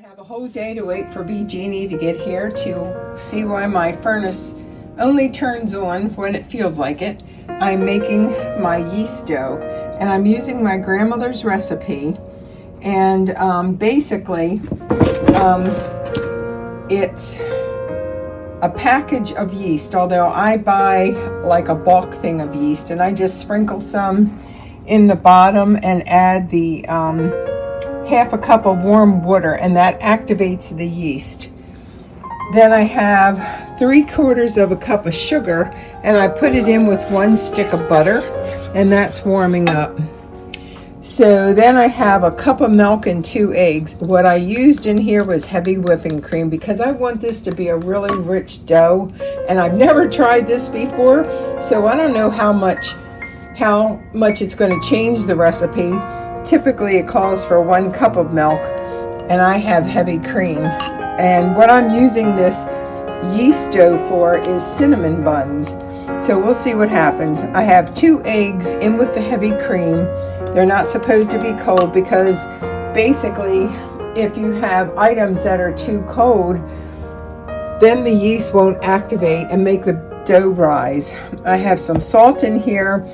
have a whole day to wait for Bee Jeannie to get here to see why my furnace only turns on when it feels like it. I'm making my yeast dough, and I'm using my grandmother's recipe. And basically, it's a package of yeast, although I buy like a bulk thing of yeast, and I just sprinkle some in the bottom and add the half a cup of warm water, and that activates the yeast. Then I have 3/4 of a cup of sugar, and I put it in with 1 stick of butter, and that's warming up. So then I have a cup of milk and 2 eggs. What I used in here was heavy whipping cream because I want this to be a really rich dough, and I've never tried this before, so I don't know how much it's going to change the recipe. Typically it calls for 1 cup of milk, and I have heavy cream. And what I'm using this yeast dough for is cinnamon buns. So we'll see what happens. I have 2 eggs in with the heavy cream. They're not supposed to be cold because basically if you have items that are too cold, then the yeast won't activate and make the dough rise. I have some salt in here.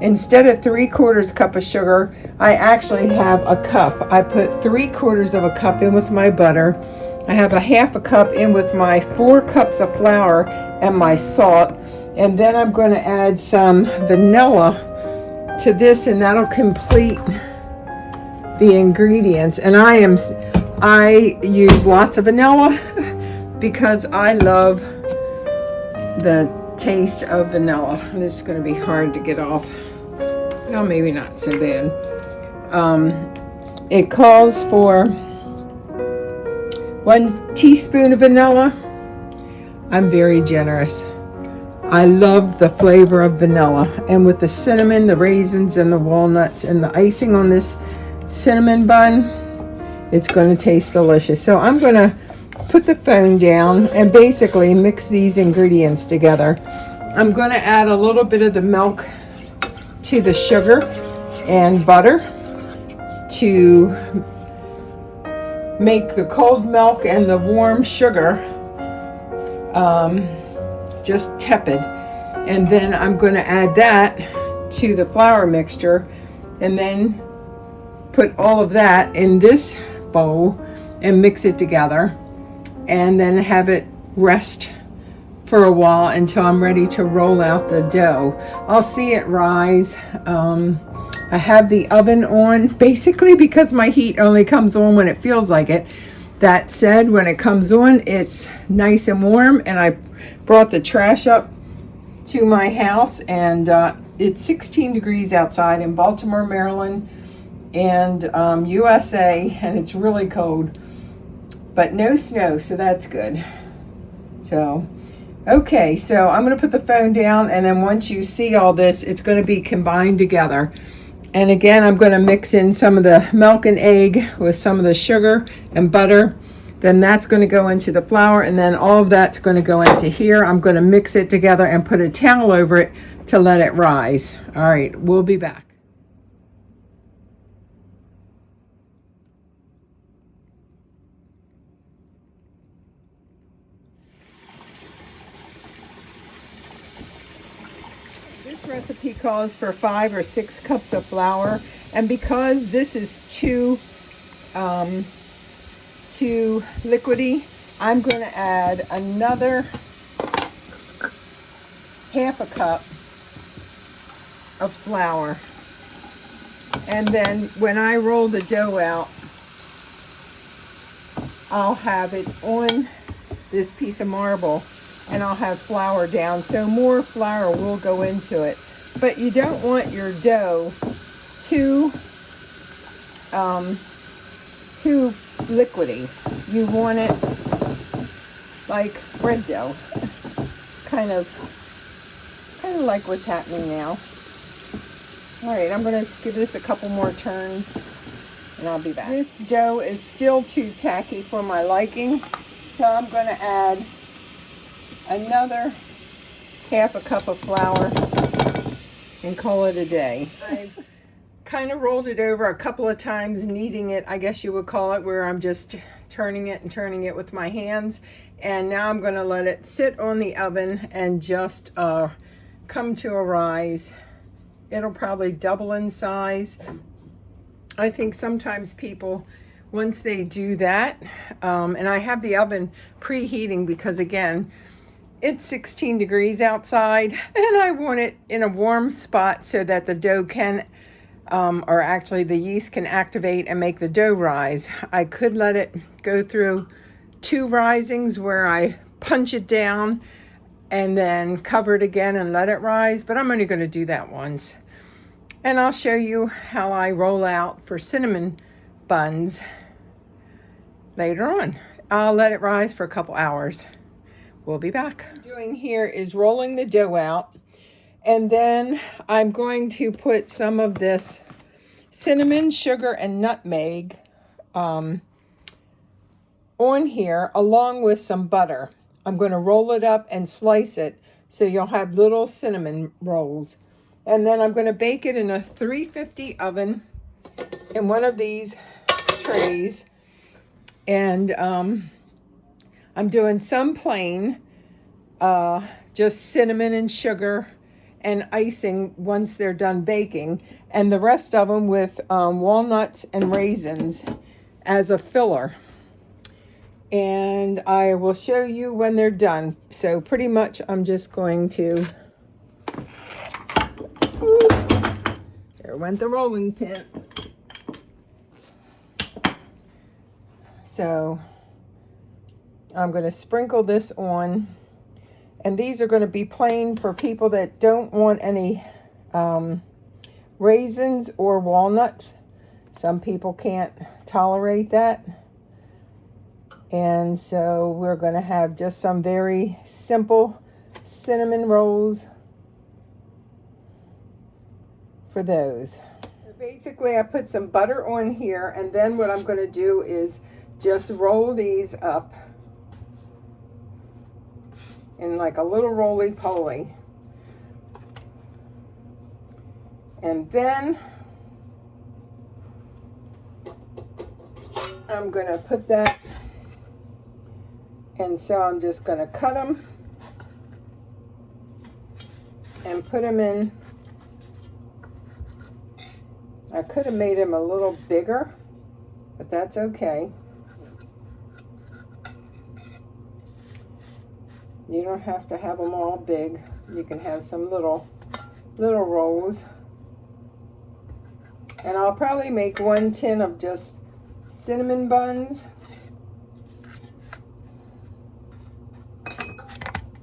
Instead of 3/4 cup of sugar, I actually have a cup. I put 3/4 of a cup in with my butter. I have a half a cup in with my 4 cups of flour and my salt. And then I'm going to add some vanilla to this, and that'll complete the ingredients. And I use lots of vanilla because I love the taste of vanilla. This is going to be hard to get off. Well, maybe not so bad. It calls for 1 teaspoon of vanilla. I'm very generous. I love the flavor of vanilla, and with the cinnamon, the raisins, and the walnuts, and the icing on this cinnamon bun, it's going to taste delicious. So I'm going to put the phone down and basically mix these ingredients together. I'm going to add a little bit of the milk to the sugar and butter to make the cold milk and the warm sugar just tepid. And then I'm going to add that to the flour mixture, and then put all of that in this bowl and mix it together, and then have it rest for a while until I'm ready to roll out the dough. I'll see it rise. I have the oven on basically because my heat only comes on when it feels like it. That said, when it comes on, it's nice and warm, and I brought the trash up to my house, and it's 16 degrees outside in Baltimore, Maryland, and USA, and it's really cold, but no snow, so that's good. So okay, so I'm going to put the phone down, and then once you see all this, it's going to be combined together. And again, I'm going to mix in some of the milk and egg with some of the sugar and butter. Then that's going to go into the flour, and then all of that's going to go into here. I'm going to mix it together and put a towel over it to let it rise. All right, we'll be back. This recipe calls for 5 or 6 cups of flour, and because this is too liquidy, I'm going to add another half a cup of flour. And then when I roll the dough out, I'll have it on this piece of marble, and I'll have flour down, so more flour will go into it. But you don't want your dough too liquidy. You want it like bread dough, kind of like what's happening now. All right, I'm going to give this a couple more turns, and I'll be back. This dough is still too tacky for my liking, so I'm going to add another half a cup of flour and call it a day. I've kind of rolled it over a couple of times, kneading it, I guess you would call it, where I'm just turning it and turning it with my hands. And now I'm going to let it sit on the oven and just come to a rise. It'll probably double in size. I think sometimes people, once they do that, and I have the oven preheating because, again, it's 16 degrees outside, and I want it in a warm spot so that the dough can, or actually the yeast can activate and make the dough rise. I could let it go through 2 risings where I punch it down and then cover it again and let it rise, but I'm only going to do that once. And I'll show you how I roll out for cinnamon buns later on. I'll let it rise for a couple hours. We'll be back. What I'm doing here is rolling the dough out, and then I'm going to put some of this cinnamon, sugar, and nutmeg on here along with some butter. I'm going to roll it up and slice it so you'll have little cinnamon rolls. And then I'm going to bake it in a 350 oven in one of these trays. And I'm doing some plain, just cinnamon and sugar and icing once they're done baking, and the rest of them with walnuts and raisins as a filler. And I will show you when they're done. So pretty much I'm just going to, there went the rolling pin. So I'm going to sprinkle this on, and these are going to be plain for people that don't want any raisins or walnuts. Some people can't tolerate that. And so we're going to have just some very simple cinnamon rolls for those. Basically, I put some butter on here, and then what I'm going to do is just roll these up in like a little roly-poly. And then I'm going to put that, and so I'm just going to cut them and put them in. I could have made them a little bigger, but that's okay. You don't have to have them all big. You can have some little rolls. And I'll probably make 1 tin of just cinnamon buns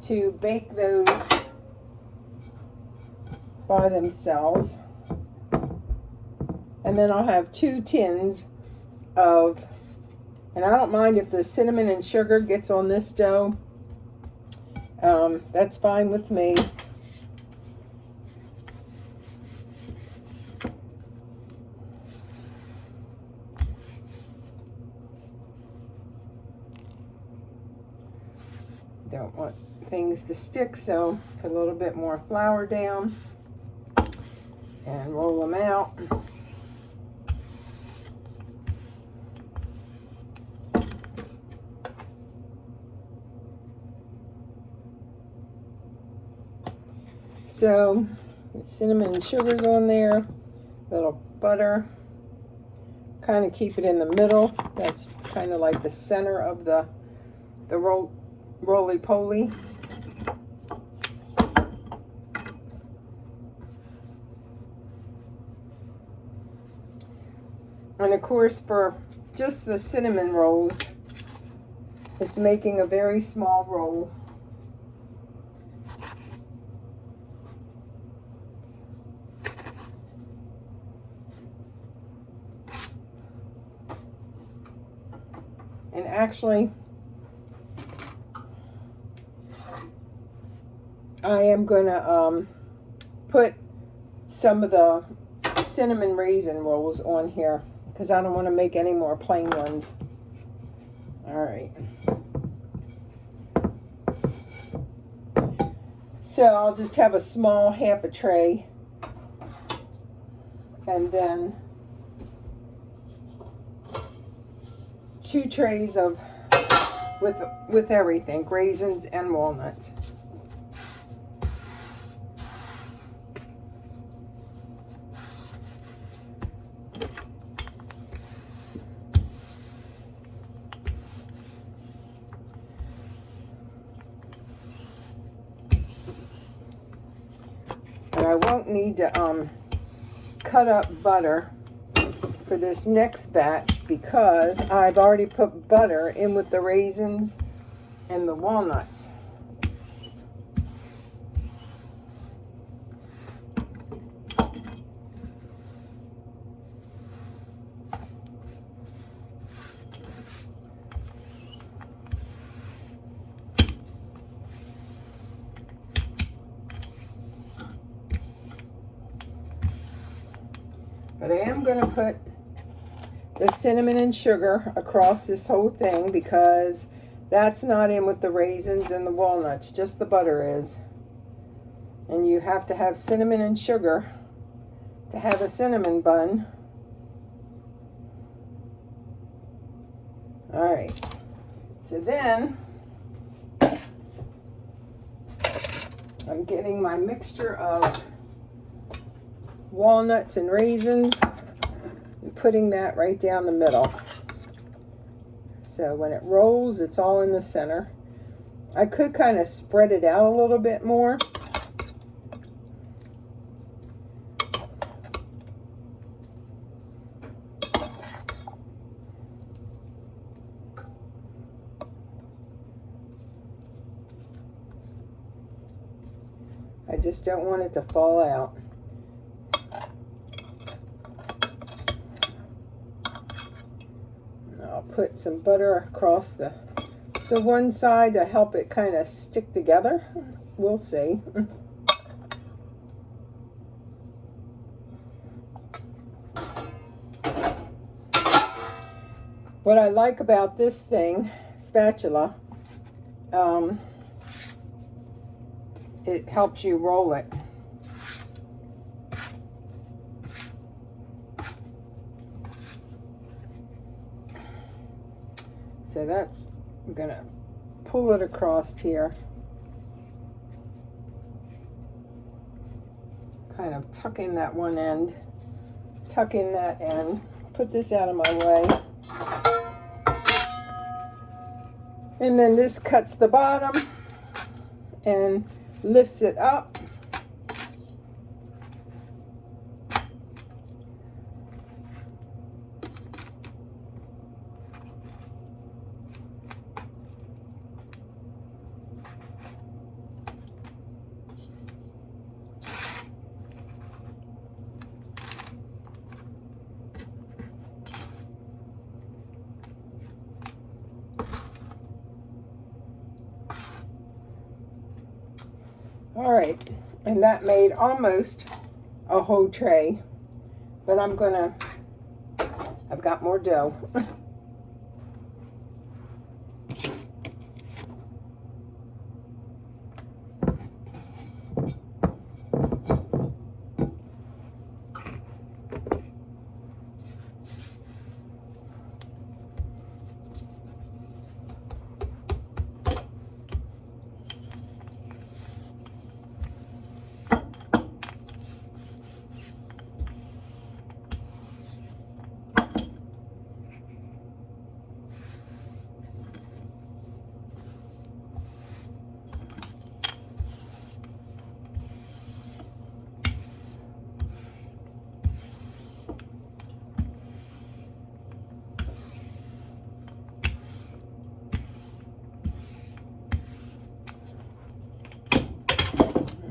to bake those by themselves. And then I'll have 2 tins of, and I don't mind if the cinnamon and sugar gets on this dough. That's fine with me. Don't want things to stick, so put a little bit more flour down and roll them out. So cinnamon and sugar's on there, a little butter, kind of keep it in the middle. That's kind of like the center of the roly-poly. And of course, for just the cinnamon rolls, it's making a very small roll. And actually, I am going to put some of the cinnamon raisin rolls on here because I don't want to make any more plain ones. All right. So I'll just have a small half a tray. And then 2 trays of with everything, raisins and walnuts. And I won't need to cut up butter for this next batch because I've already put butter in with the raisins and the walnuts. But I am going to put the cinnamon and sugar across this whole thing because that's not in with the raisins and the walnuts, just the butter is. And you have to have cinnamon and sugar to have a cinnamon bun. All right, so then I'm getting my mixture of walnuts and raisins and putting that right down the middle. So when it rolls, it's all in the center. I could kind of spread it out a little bit more. I just don't want it to fall out. I'll put some butter across the one side to help it kind of stick together. We'll see. What I like about this thing, spatula, it helps you roll it. So that's, I'm gonna pull it across here. Kind of tuck in that one end, tuck in that end, put this out of my way. And then this cuts the bottom and lifts it up. All right, and that made almost a whole tray, but I've got more dough.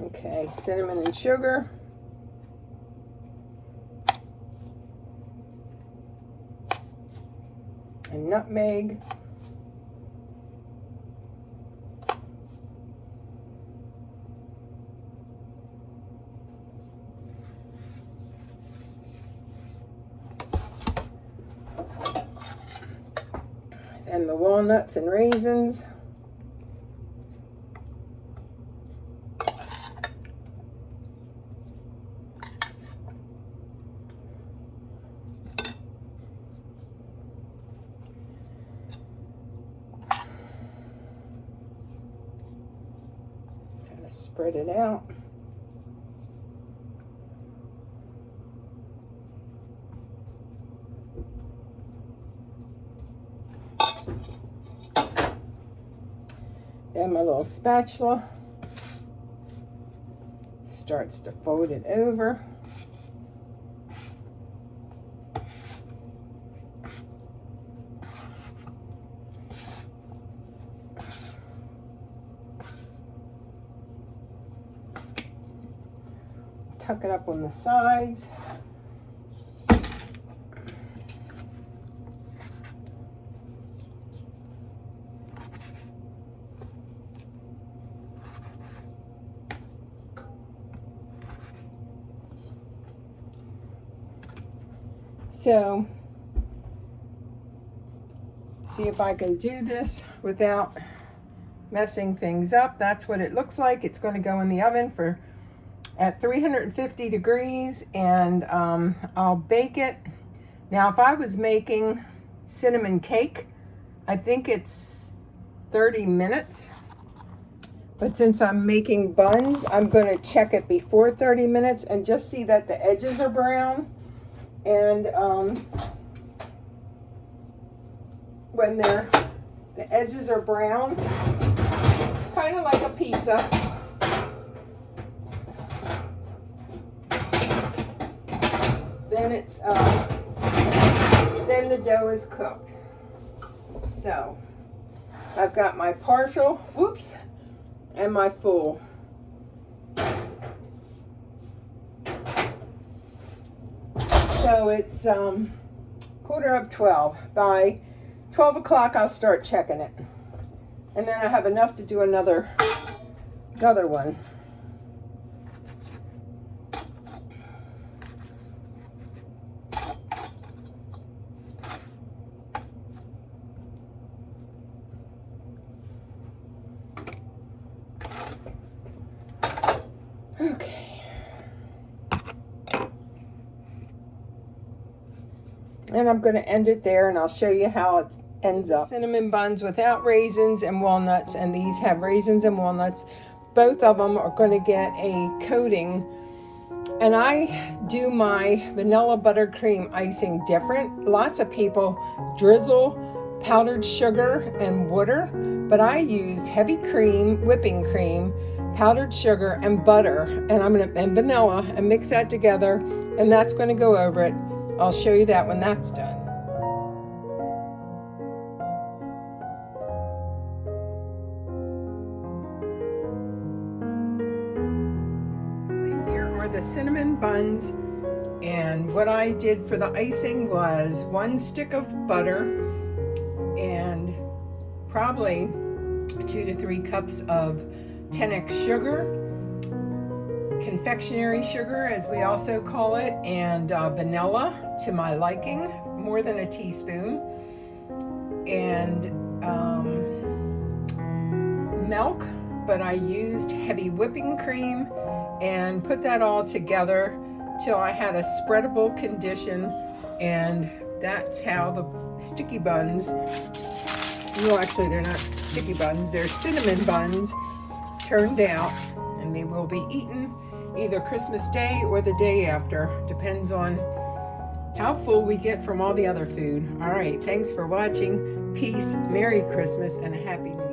Okay, cinnamon and sugar. And nutmeg. And the walnuts and raisins. Just spread it out. And my little spatula starts to fold it over. Tuck it up on the sides. So, see if I can do this without messing things up. That's what it looks like. It's going to go in the oven at 350 degrees, and I'll bake it. Now, if I was making cinnamon cake, I think it's 30 minutes. But since I'm making buns, I'm going to check it before 30 minutes and just see that the edges are brown. And when the edges are brown, kind of like a pizza, then then the dough is cooked. So I've got my partial, whoops, and my full. So it's 11:45. By 12 o'clock, I'll start checking it. And then I have enough to do another one. Okay. And I'm going to end it there, and I'll show you how it ends up. Cinnamon buns without raisins and walnuts, and these have raisins and walnuts. Both of them are going to get a coating. And I do my vanilla buttercream icing different. Lots of people drizzle powdered sugar and water, but I used heavy cream, whipping cream, powdered sugar, and butter, and vanilla, and mix that together, and that's going to go over it. I'll show you that when that's done. Here are the cinnamon buns, and what I did for the icing was 1 stick of butter and probably 2 to 3 cups of 10x sugar, confectionery sugar as we also call it, and vanilla to my liking, more than a teaspoon, and milk, but I used heavy whipping cream and put that all together till I had a spreadable condition, and that's how the sticky buns, well, actually they're not sticky buns, they're cinnamon buns, turned out, and they will be eaten either Christmas Day or the day after. Depends on how full we get from all the other food. All right, thanks for watching. Peace, Merry Christmas, and a Happy New Year.